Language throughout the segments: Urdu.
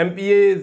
MPAs,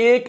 1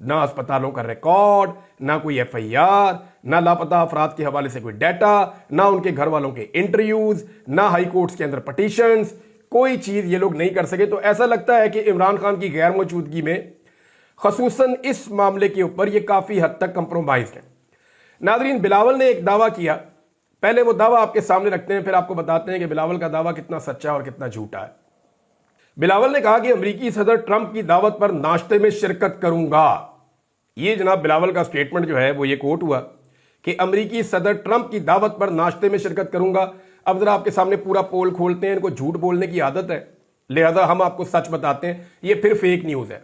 نہ اسپتالوں کا ریکارڈ، نہ کوئی ایف آئی آر، نہ لاپتہ افراد کے حوالے سے کوئی ڈیٹا، نہ ان کے گھر والوں کے انٹرویوز، نہ ہائی کورٹس کے اندر پٹیشنز، کوئی چیز یہ لوگ نہیں کر سکے. تو ایسا لگتا ہے کہ عمران خان کی غیر موجودگی میں خصوصاً اس معاملے کے اوپر یہ کافی حد تک کمپرومائز ہے. ناظرین، بلاول نے ایک دعویٰ کیا، پہلے وہ دعویٰ آپ کے سامنے رکھتے ہیں، پھر آپ کو بتاتے ہیں کہ بلاول کا دعویٰ کتنا سچا اور کتنا جھوٹا ہے. بلاول نے کہا کہ امریکی صدر ٹرمپ کی دعوت پر ناشتے میں شرکت کروں گا. یہ جناب بلاول کا سٹیٹمنٹ جو ہے وہ یہ کوٹ ہوا کہ امریکی صدر ٹرمپ کی دعوت پر ناشتے میں شرکت کروں گا. اب ذرا آپ کے سامنے پورا پول کھولتے ہیں، ان کو جھوٹ بولنے کی عادت ہے، لہذا ہم آپ کو سچ بتاتے ہیں. یہ پھر فیک نیوز ہے.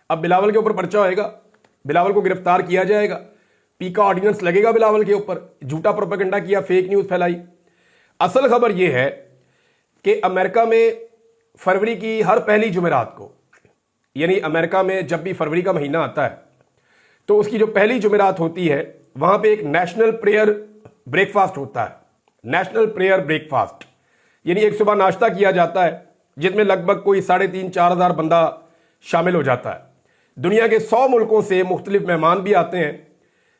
اب بلاول کے اوپر پرچہ ہوئے گا، بلاول کو گرفتار کیا جائے گا، پی کا آرڈیننس لگے گا بلاول کے اوپر، جھوٹا پروپیگنڈا کیا، فیک نیوز پھیلائی. اصل خبر یہ ہے کہ امریکہ میں فروری کی ہر پہلی جمعرات کو، یعنی امریکہ میں جب بھی فروری کا مہینہ آتا ہے تو اس کی جو پہلی جمعرات ہوتی ہے وہاں پہ ایک نیشنل پریئر بریک فاسٹ ہوتا ہے. نیشنل پریئر بریک فاسٹ یعنی ایک صبح ناشتہ کیا جاتا ہے جس میں لگ بھگ کوئی 3,500-4,000 بندہ شامل ہو جاتا ہے. دنیا کے 100 ملکوں سے مختلف مہمان بھی آتے ہیں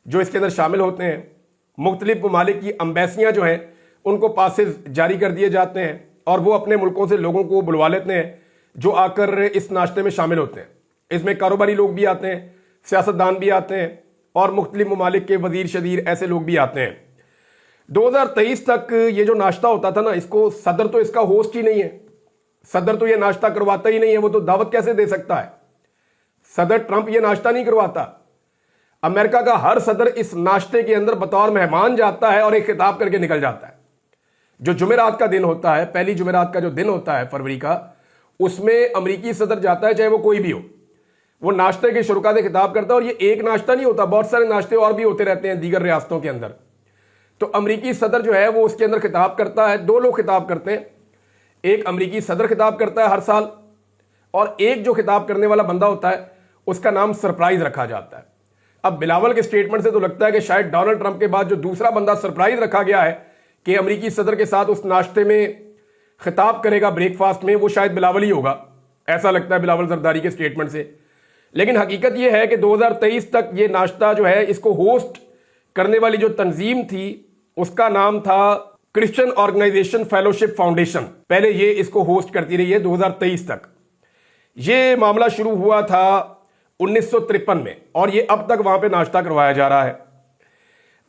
جو اس کے اندر شامل ہوتے ہیں. مختلف ممالک کی امبیسیاں جو ہیں ان کو پاسز جاری کر دیے جاتے ہیں اور وہ اپنے ملکوں سے لوگوں کو بلوا لیتے ہیں جو آ کر اس ناشتے میں شامل ہوتے ہیں. اس میں کاروباری لوگ بھی آتے ہیں، سیاستدان بھی آتے ہیں اور مختلف ممالک کے وزیر شدیر ایسے لوگ بھی آتے ہیں. 2023 تک یہ جو ناشتہ ہوتا تھا نا، اس کو صدر تو اس کا ہوسٹ ہی نہیں ہے، صدر تو یہ ناشتہ کرواتا ہی نہیں ہے، وہ تو دعوت کیسے دے سکتا ہے؟ صدر ٹرمپ یہ ناشتہ نہیں کرواتا. امریکہ کا ہر صدر اس ناشتے کے اندر بطور مہمان جاتا ہے اور ایک خطاب کر کے نکل جاتا ہے. جو جمعرات کا دن ہوتا ہے، پہلی جمعرات کا جو دن ہوتا ہے فروری کا، اس میں امریکی صدر جاتا ہے چاہے وہ کوئی بھی ہو، وہ ناشتے کے شرکا سے خطاب کرتا ہے. اور یہ ایک ناشتہ نہیں ہوتا، بہت سارے ناشتے اور بھی ہوتے رہتے ہیں دیگر ریاستوں کے اندر. تو امریکی صدر جو ہے وہ اس کے اندر خطاب کرتا ہے. 2 لوگ خطاب کرتے ہیں، ایک امریکی صدر خطاب کرتا ہے ہر سال، اور ایک جو خطاب کرنے والا بندہ ہوتا ہے اس کا نام سرپرائز رکھا جاتا ہے. اب بلاول کے سٹیٹمنٹ سے تو لگتا ہے کہ شاید ڈونلڈ ٹرمپ کے بعد جو دوسرا بندہ سرپرائز رکھا گیا ہے کہ امریکی صدر کے ساتھ اس ناشتے میں خطاب کرے گا بریک فاسٹ میں، وہ شاید بلاول ہی ہوگا. ایسا لگتا ہے بلاول زرداری کے سٹیٹمنٹ سے. لیکن حقیقت یہ ہے کہ 2023 تک یہ ناشتہ جو ہے اس کو ہوسٹ کرنے والی جو تنظیم تھی اس کا نام تھا کرسچن آرگنائزیشن فیلوشپ فاؤنڈیشن. پہلے یہ اس کو ہوسٹ کرتی رہی ہے 2023 تک. یہ معاملہ شروع ہوا تھا 1953 میں اور یہ اب تک وہاں پہ ناشتہ کروایا جا رہا ہے.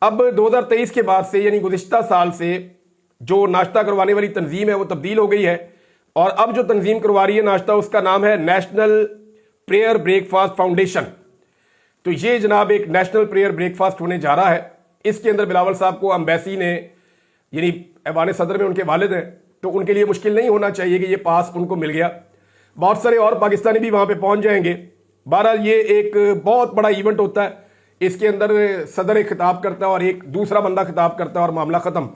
اب 2023 کے بعد سے یعنی گزشتہ سال سے جو ناشتہ کروانے والی تنظیم ہے وہ تبدیل ہو گئی ہے، اور اب جو تنظیم کروا رہی ہے ناشتہ اس کا نام ہے national prayer break fast foundation. تو یہ جناب ایک نیشنل پریئر بریک فاسٹ ہونے جا رہا ہے. اس کے اندر بلاول صاحب کو امبیسی نے، یعنی ایوان صدر میں ان کے والد ہیں، تو ان کے لیے مشکل نہیں ہونا چاہیے کہ یہ پاس ان کو مل گیا. بہت سارے اور پاکستانی بھی وہاں پہ پہنچ جائیں گے. بہرحال یہ ایک بہت بڑا ایونٹ ہوتا ہے. اس کے اندر صدر ایک خطاب کرتا ہے اور ایک دوسرا بندہ خطاب کرتا ہے اور معاملہ ختم.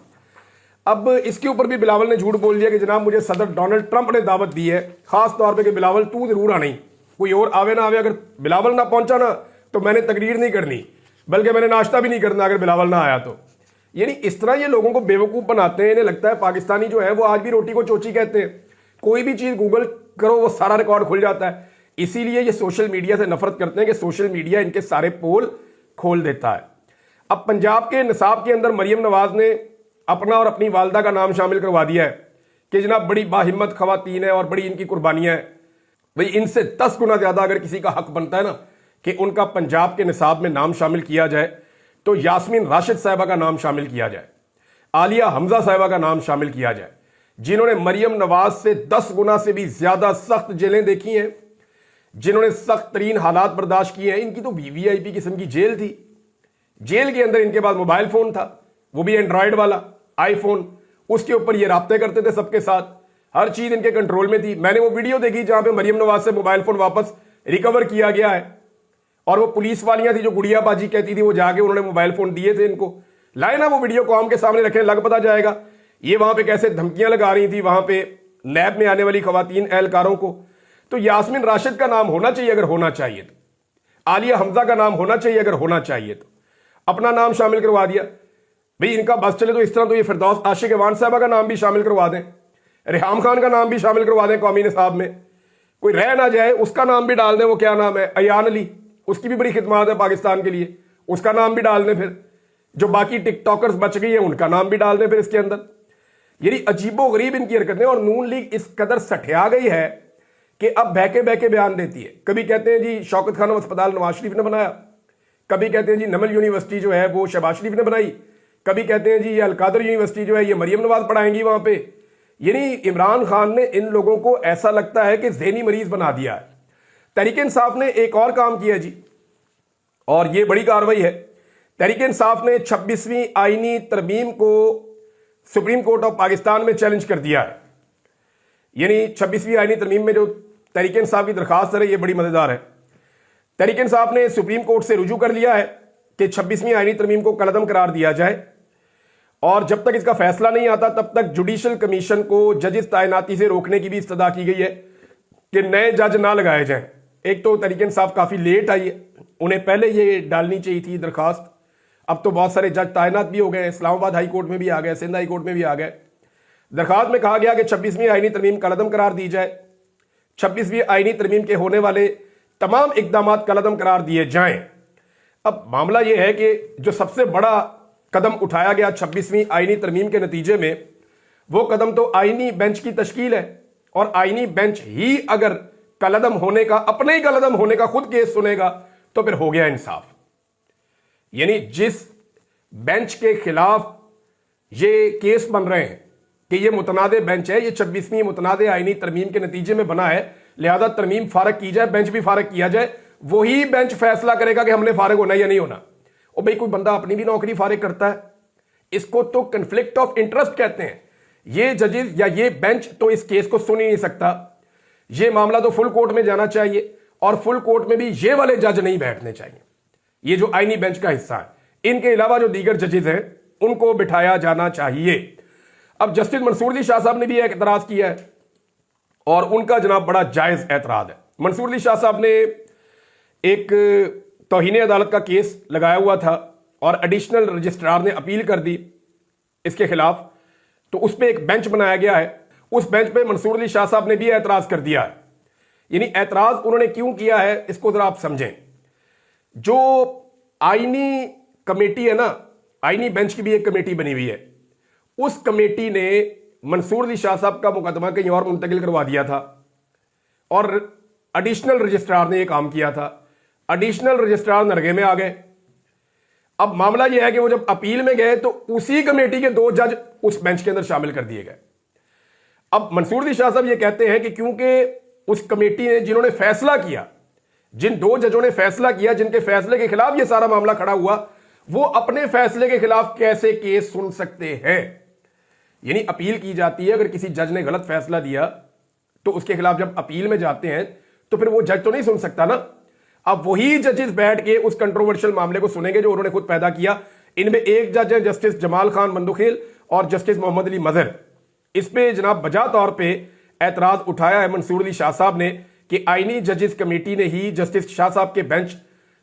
اب اس کے اوپر بھی بلاول نے جھوٹ بول دیا کہ جناب مجھے صدر ڈونلڈ ٹرمپ نے دعوت دی ہے، خاص طور پہ کہ بلاول تو ضرور آنا ہی، کوئی اور آوے نہ آوے. اگر بلاول نہ پہنچا نا تو میں نے تقریر نہیں کرنی، بلکہ میں نے ناشتہ بھی نہیں کرنا اگر بلاول نہ آیا تو. یعنی اس طرح یہ لوگوں کو بیوقوف بناتے ہیں. انہیں لگتا ہے پاکستانی جو ہے وہ آج بھی روٹی کو چوچی کہتے ہیں. کوئی بھی چیز گوگل کرو وہ سارا ریکارڈ کھل جاتا ہے. اسی لیے یہ سوشل میڈیا سے نفرت کرتے ہیں کہ سوشل میڈیا ان کے سارے پول کھول دیتا ہے. اب پنجاب کے نصاب کے اندر مریم نواز نے اپنا اور اپنی والدہ کا نام شامل کروا دیا ہے کہ جناب بڑی باہمت خواتین ہیں اور بڑی ان کی قربانیاں ہیں. بھئی ان سے 10 گنا زیادہ اگر کسی کا حق بنتا ہے نا کہ ان کا پنجاب کے نصاب میں نام شامل کیا جائے تو یاسمین راشد صاحبہ کا نام شامل کیا جائے، عالیہ حمزہ صاحبہ کا نام شامل کیا جائے، جنہوں نے مریم نواز سے 10 گنا سے بھی زیادہ سخت جیلیں دیکھی ہیں، جنہوں نے سخت ترین حالات برداشت کیے ہیں. ان کی تو وی آئی پی قسم کی جیل تھی. جیل کے اندر ان کے پاس موبائل فون تھا، وہ بھی اینڈرائیڈ والا آئی فون. اس کے اوپر یہ رابطے کرتے تھے سب کے ساتھ، ہر چیز ان کے کنٹرول میں تھی. میں نے وہ ویڈیو دیکھی جہاں پہ مریم نواز سے موبائل فون واپس ریکور کیا گیا ہے، اور وہ پولیس والیاں تھی جو گڑیا بازی کہتی تھی، وہ جا کے انہوں نے موبائل فون دیے تھے ان کو. لائے نا وہ ویڈیو قوم کے سامنے رکھیں، لگ پتا جائے گا یہ وہاں پہ کیسے دھمکیاں لگا رہی تھی وہاں پہ نیب میں آنے والی خواتین اہلکاروں کو. تو یاسمین راشد کا نام ہونا چاہیے اگر ہونا چاہیے تو، عالیہ حمزہ کا نام ہونا چاہیے اگر ہونا چاہیے تو. اپنا نام شامل کروا دیا. بھئی ان کا بس چلے تو اس طرح تو یہ فردوس عاشق ایوان صاحبہ کا نام بھی شامل کروا دیں، ریحام خان کا نام بھی شامل کروا دیں قومی نصاب میں. کوئی رہ نہ جائے اس کا نام بھی ڈال دیں. وہ کیا نام ہے، ایان علی، اس کی بھی بڑی خدمات ہے پاکستان کے لیے، اس کا نام بھی ڈال دیں، پھر جو باقی ٹک ٹاکرز بچ گئی ہیں ان کا نام بھی ڈال دیں پھر اس کے اندر۔ یعنی عجیب و غریب ان کی حرکتیں، اور نون لیگ اس قدر سٹھیا گئی ہے کہ اب بہہ کے بیان دیتی ہے۔ کبھی کہتے ہیں جی شوکت خانم اسپتال نواز شریف نے بنایا، کبھی کہتے ہیں جی نمل یونیورسٹی جو ہے وہ شہباز شریف نے بنائی، کبھی کہتے ہیں جی یہ القادر یونیورسٹی جو ہے یہ مریم نواز پڑھائیں گی وہاں پہ۔ یعنی عمران خان نے ان لوگوں کو ایسا لگتا ہے کہ ذہنی مریض بنا دیا ہے۔ تحریک انصاف نے ایک اور کام کیا جی، اور یہ بڑی کارروائی ہے۔ تحریک انصاف نے 26ویں آئینی ترمیم کو سپریم کورٹ آف پاکستان میں چیلنج کر دیا ہے۔ یعنی 26ویں آئینی ترمیم میں جو تحریک انصاف کی درخواست ہے یہ بڑی مزیدار ہے۔ تحریک انصاف نے سپریم کورٹ سے رجوع کر لیا ہے کہ 26ویں آئینی ترمیم کو کالعدم قرار دیا جائے، اور جب تک اس کا فیصلہ نہیں آتا تب تک جوڈیشل کمیشن کو ججز تعیناتی سے روکنے کی بھی استدعا کی گئی ہے کہ نئے جج نہ لگائے جائیں۔ ایک تو تحریک انصاف کافی لیٹ آئی ہے، انہیں پہلے یہ ڈالنی چاہیے تھی درخواست، اب تو بہت سارے جج تعینات بھی ہو گئے، اسلام آباد ہائی کورٹ میں بھی آ گئے، سندھ ہائی کورٹ میں بھی آ گئے۔ درخواست میں کہا گیا کہ 26ویں آئینی ترمیم کالعدم قرار دی جائے، 26ویں آئینی ترمیم کے ہونے والے تمام اقدامات کالعدم قرار دیے جائیں۔ اب معاملہ یہ ہے کہ جو سب سے بڑا قدم اٹھایا گیا 26ویں آئینی ترمیم کے نتیجے میں، وہ قدم تو آئینی بینچ کی تشکیل ہے، اور آئینی بینچ ہی اگر کالعدم ہونے کا، اپنے ہی کالعدم ہونے کا خود کیس سنے گا تو پھر ہو گیا انصاف۔ یعنی جس بینچ کے خلاف یہ کیس بن رہے ہیں کہ یہ متنازع بینچ ہے، یہ 26ویں متنازع آئینی ترمیم کے نتیجے میں بنا ہے، لہذا ترمیم فارغ کی جائے، بینچ بھی فارغ کیا جائے، وہی بینچ فیصلہ کرے گا کہ ہم نے فارغ ہونا یا نہیں ہونا۔ اور بھئی کوئی بندہ اپنی بھی نوکری فارغ کرتا ہے، اس کو تو کنفلکٹ آف انٹرسٹ کہتے ہیں۔ یہ ججز یا یہ بینچ تو اس کیس کو سن ہی نہیں سکتا، یہ معاملہ تو فل کورٹ میں جانا چاہیے، اور فل کورٹ میں بھی یہ والے جج نہیں بیٹھنے چاہیے، یہ جو آئینی بینچ کا حصہ ہے، ان کے علاوہ جو دیگر ججز ہیں ان کو بٹھایا جانا چاہیے۔ اب جسٹس منصور علی شاہ صاحب نے بھی ایک اعتراض کیا ہے، اور ان کا جناب بڑا جائز اعتراض ہے۔ منصور علی شاہ صاحب نے ایک توہین عدالت کا کیس لگایا ہوا تھا، اور ایڈیشنل رجسٹرار نے اپیل کر دی اس کے خلاف، تو اس پہ ایک بینچ بنایا گیا ہے، اس بینچ پہ منصور علی شاہ صاحب نے بھی اعتراض کر دیا ہے۔ یعنی اعتراض انہوں نے کیوں کیا ہے اس کو ذرا آپ سمجھیں۔ جو آئینی کمیٹی ہے نا، آئینی بینچ کی بھی ایک کمیٹی بنی ہوئی ہے، اس کمیٹی نے منصور علی شاہ صاحب کا مقدمہ کہیں اور منتقل کروا دیا تھا، اور ایڈیشنل رجسٹرار نے یہ کام کیا تھا، ایڈیشنل رجسٹرار نرگے میں آ گئے۔ اب معاملہ یہ ہے کہ وہ جب اپیل میں گئے تو اسی کمیٹی کے 2 جج اس بینچ کے اندر شامل کر دیے گئے۔ اب منصور علی شاہ صاحب یہ کہتے ہیں کہ کیونکہ اس کمیٹی نے جنہوں نے فیصلہ کیا، جن 2 ججوں نے فیصلہ کیا، جن کے فیصلے کے خلاف یہ سارا معاملہ کھڑا ہوا، وہ اپنے فیصلے کے خلاف کیسے کیس سن سکتے ہیں؟ یعنی اپیل کی جاتی ہے، اگر کسی جج نے غلط فیصلہ دیا تو اس کے خلاف جب اپیل میں جاتے ہیں تو پھر وہ جج تو نہیں سن سکتا نا۔ اب وہی ججز بیٹھ کے اس کنٹروورشل معاملے کو سنیں گے جو انہوں نے خود پیدا کیا۔ ان میں ایک جج ہے جسٹس جمال خان مندوخیل اور جسٹس محمد علی مظہر۔ اس پہ جناب بجا طور پہ اعتراض اٹھایا ہے منصور علی شاہ صاحب نے کہ آئینی ججز کمیٹی نے ہی جسٹس شاہ صاحب کے بینچ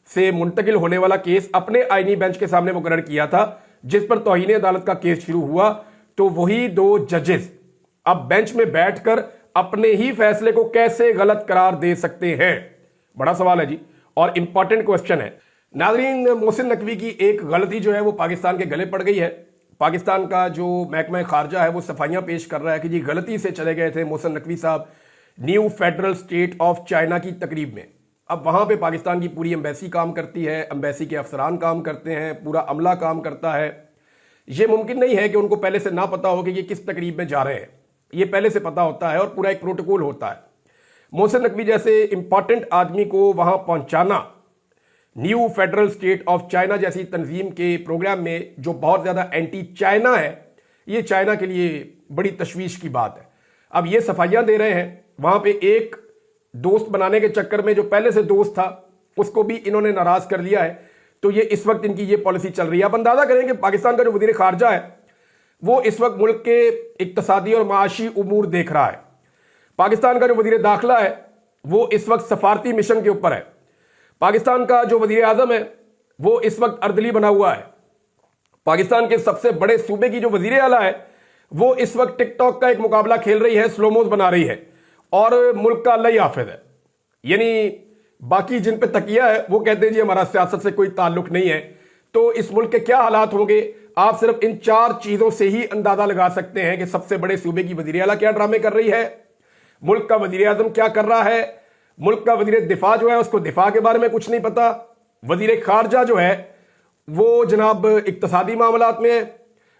سے منتقل ہونے والا کیس اپنے آئینی بینچ کے سامنے مقرر کیا تھا، جس پر توہین عدالت کا کیس شروع ہوا، تو وہی 2 ججز اب بینچ میں بیٹھ کر اپنے ہی فیصلے کو کیسے غلط قرار دے سکتے ہیں؟ بڑا سوال ہے جی، اور امپورٹنٹ کوسچن ہے۔ ناظرین، محسن نقوی کی ایک غلطی جو ہے وہ پاکستان کے گلے پڑ گئی ہے۔ پاکستان کا جو محکمہ خارجہ ہے وہ صفائیاں پیش کر رہا ہے کہ جی غلطی سے چلے گئے تھے محسن نقوی صاحب new federal state of China کی تقریب میں۔ اب وہاں پہ پاکستان کی پوری ایمبیسی کام کرتی ہے، ایمبیسی کے افسران کام کرتے ہیں، پورا عملہ کام کرتا ہے۔ یہ ممکن نہیں ہے کہ ان کو پہلے سے نہ پتا ہو کہ یہ کس تقریب میں جا رہے ہیں، یہ پہلے سے پتا ہوتا ہے اور پورا ایک پروٹوکول ہوتا ہے۔ محسن نقوی جیسے امپورٹنٹ آدمی کو وہاں پہنچانا new federal state of China جیسی تنظیم کے پروگرام میں جو بہت زیادہ اینٹی چائنا ہے، یہ چائنا کے لیے بڑی تشویش کی بات ہے۔ اب یہ صفائیاں دے رہے ہیں، وہاں پہ ایک دوست بنانے کے چکر میں جو پہلے سے دوست تھا اس کو بھی انہوں نے ناراض کر لیا ہے، تو یہ اس وقت ان کی یہ پالیسی چل رہی ہے۔ اب اندازہ کریں کہ پاکستان کا جو وزیر خارجہ ہے وہ اس وقت ملک کے اقتصادی اور معاشی امور دیکھ رہا ہے، پاکستان کا جو وزیر داخلہ ہے وہ اس وقت سفارتی مشن کے اوپر ہے، پاکستان کا جو وزیر اعظم ہے وہ اس وقت اردلی بنا ہوا ہے، پاکستان کے سب سے بڑے صوبے کی جو وزیر اعلیٰ ہے وہ اس وقت ٹک ٹاک کا ایک مقابلہ کھیل رہی ہے، سلوموز بنا رہی ہے، اور ملک کا اللہ ہی حافظ ہے۔ یعنی باقی جن پہ تکیہ ہے وہ کہتے ہیں جی ہمارا سیاست سے کوئی تعلق نہیں ہے. تو اس ملک کے کیا حالات ہوں گے آپ صرف ان 4 چیزوں سے ہی اندازہ لگا سکتے ہیں کہ سب سے بڑے صوبے کی وزیر اعلیٰ کیا ڈرامے کر رہی ہے, ملک کا وزیر اعظم کیا کر رہا ہے, ملک کا وزیر دفاع جو ہے اس کو دفاع کے بارے میں کچھ نہیں پتا, وزیر خارجہ جو ہے وہ جناب اقتصادی معاملات میں ہے,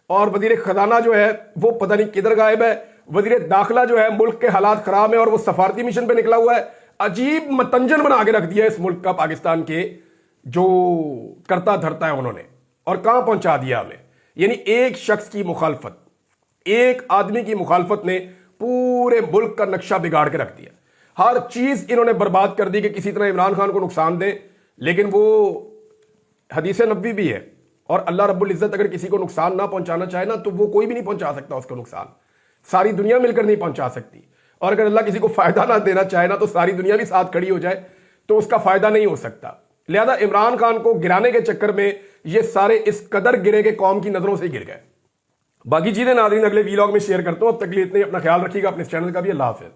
اور وزیر خزانہ جو ہے وہ پتہ نہیں کدھر غائب ہے, وزیر داخلہ جو ہے ملک کے حالات خراب ہیں اور وہ سفارتی مشن پہ نکلا ہوا ہے. عجیب متنجن بنا کے رکھ دیا اس ملک کا پاکستان کے جو کرتا دھرتا ہے انہوں نے, اور کہاں پہنچا دیا ہمیں. یعنی ایک شخص کی مخالفت, ایک آدمی کی مخالفت نے پورے ملک کا نقشہ بگاڑ کے رکھ دیا. ہر چیز انہوں نے برباد کر دی کہ کسی طرح عمران خان کو نقصان دیں. لیکن وہ حدیث نبوی بھی ہے, اور اللہ رب العزت اگر کسی کو نقصان نہ پہنچانا چاہے نا تو وہ کوئی بھی نہیں پہنچا سکتا اس کو نقصان, ساری دنیا مل کر نہیں پہنچا سکتی. اور اگر اللہ کسی کو فائدہ نہ دینا چاہے نا تو ساری دنیا بھی ساتھ کھڑی ہو جائے تو اس کا فائدہ نہیں ہو سکتا. لہذا عمران خان کو گرانے کے چکر میں یہ سارے اس قدر گرے کہ قوم کی نظروں سے گر گئے. باقی چیزیں ناظرین اگلے ویلاگ میں شیئر کرتا ہوں. اب تک لیے اتنے, اپنا خیال رکھیے گا, اپنے چینل کا بھی. اللہ حافظ.